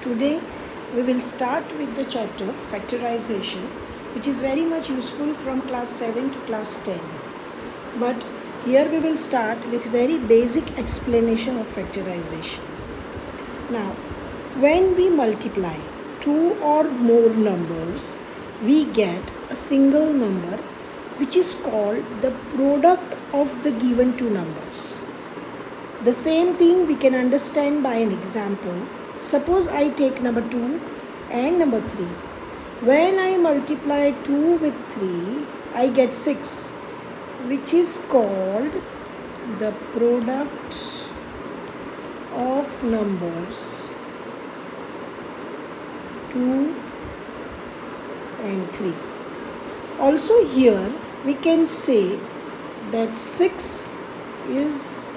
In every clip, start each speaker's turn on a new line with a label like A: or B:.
A: Today we will start with the chapter Factorization, which is very much useful from class 7 to class 10. But here we will start with very basic explanation of factorization. Now, when we multiply two or more numbers, we get a single number which is called the product of the given two numbers. The same thing we can understand by an example. Suppose I take number 2 and number 3. When I multiply 2 with 3, I get 6, which is called the product of numbers 2 and 3. Also here we can say that 6 is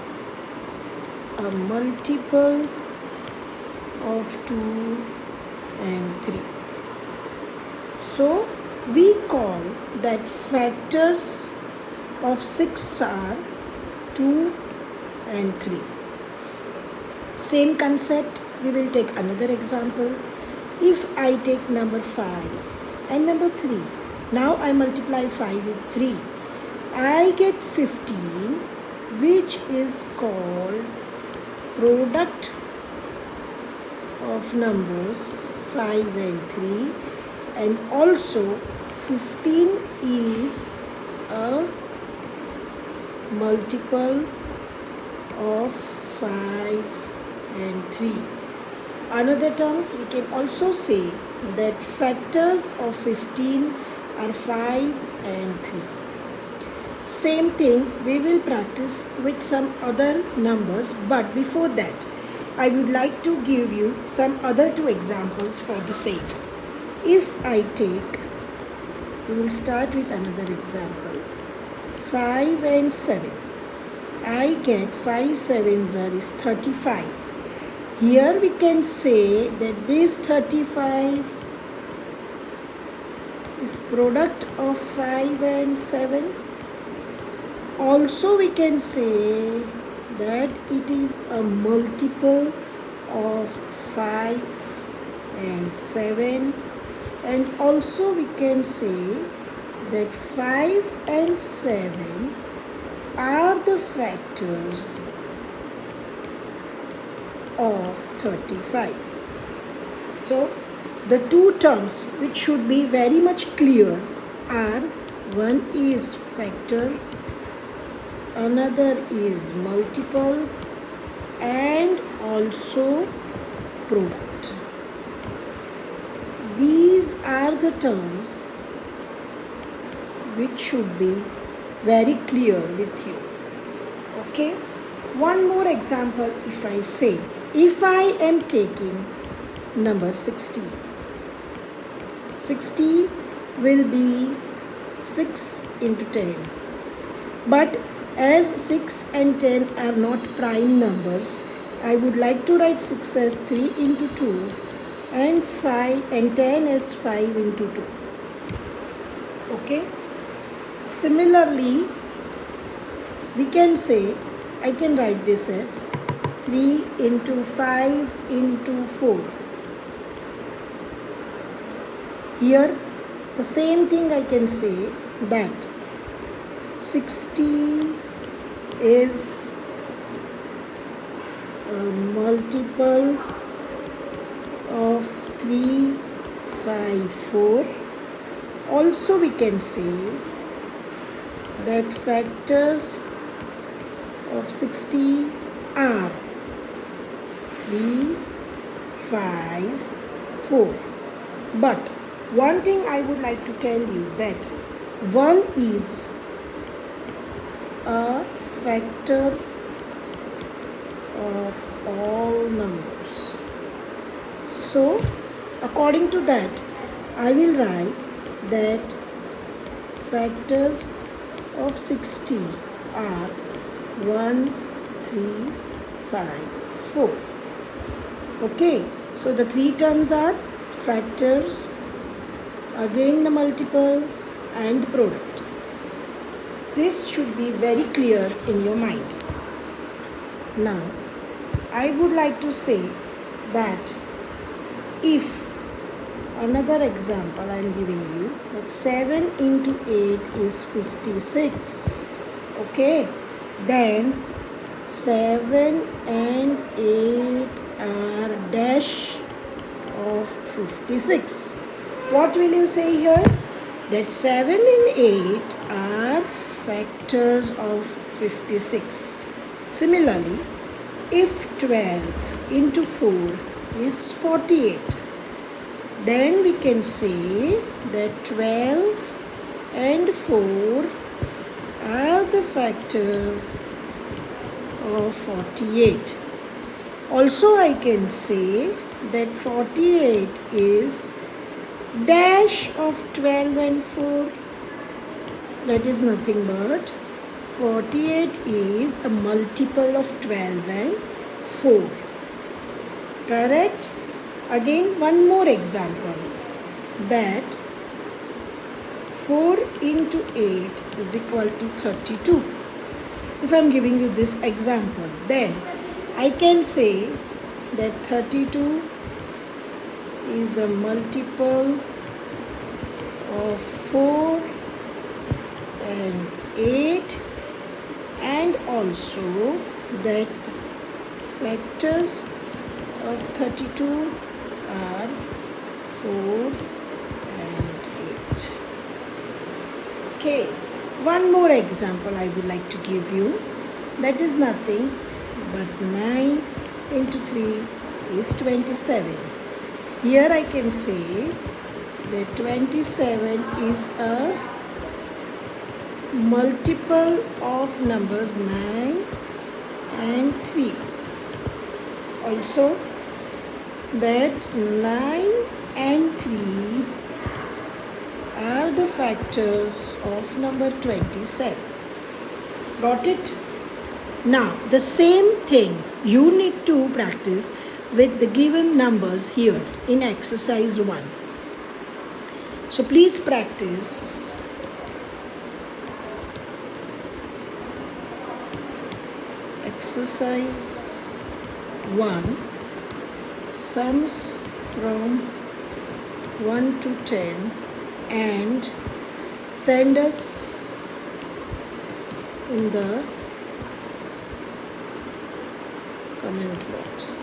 A: a multiple of 2 and 3. So we call that factors of 6 are 2 and 3. Same concept, we will take another example. If I take number 5 and number 3, now I multiply 5 with 3, I get 15, which is called product of numbers 5 and 3, and also 15 is a multiple of 5 and 3. Another terms, we can also say that factors of 15 are 5 and 3. Same thing we will practice with some other numbers, but before that I would like to give you some other two examples for the same. If I take, we will start with another example, 5 and 7. I get 5 sevens is 35. Here we can say that this 35 is product of 5 and 7. Also we can say that it is a multiple of 5 and 7, and also we can say that 5 and 7 are the factors of 35. So the two terms which should be very much clear are, one is factor, another is multiple, and also product. These are the terms which should be very clear with you. Okay? One more example, if I say, if I am taking number 60, 60 will be 6 into 10. But as 6 and 10 are not prime numbers, I would like to write 6 as 3 into 2 and 5 and 10 as 5 into 2. Okay? Similarly, we can say, I can write this as 3 into 5 into 4. Here, the same thing I can say that 60 is a multiple of 3, 5, 4. Also we can say that factors of 60 are 3, 5, 4. But one thing I would like to tell you that 1 is a factor of all numbers. So according to that, I will write that factors of 60 are 1, 3, 5, 4. Okay, so the three terms are factors, again the multiple, and product. This should be very clear in your mind. Now, I would like to say that if another example I am giving you, that 7 into 8 is 56. Okay, then 7 and 8 are dash of 56. What will you say here? That 7 and 8 are factors of 56. Similarly, if 12 into 4 is 48, then we can say that 12 and 4 are the factors of 48. Also, I can say that 48 is dash of 12 and 4. That is nothing but 48 is a multiple of 12 and 4. Correct? Again, one more example, that 4 into 8 is equal to 32. If I am giving you this example, then I can say that 32 is a multiple of 4 and 8, and also that factors of 32 are 4 and 8. Okay, one more example I would like to give you. That is nothing but 9 into 3 is 27. Here I can say that 27 is a multiple of numbers 9 and 3. Also, that 9 and 3 are the factors of number 27. Got it? Now, the same thing you need to practice with the given numbers here in exercise 1. So, please practice. Exercise 1, sums from 1 to 10, and send us in the comment box.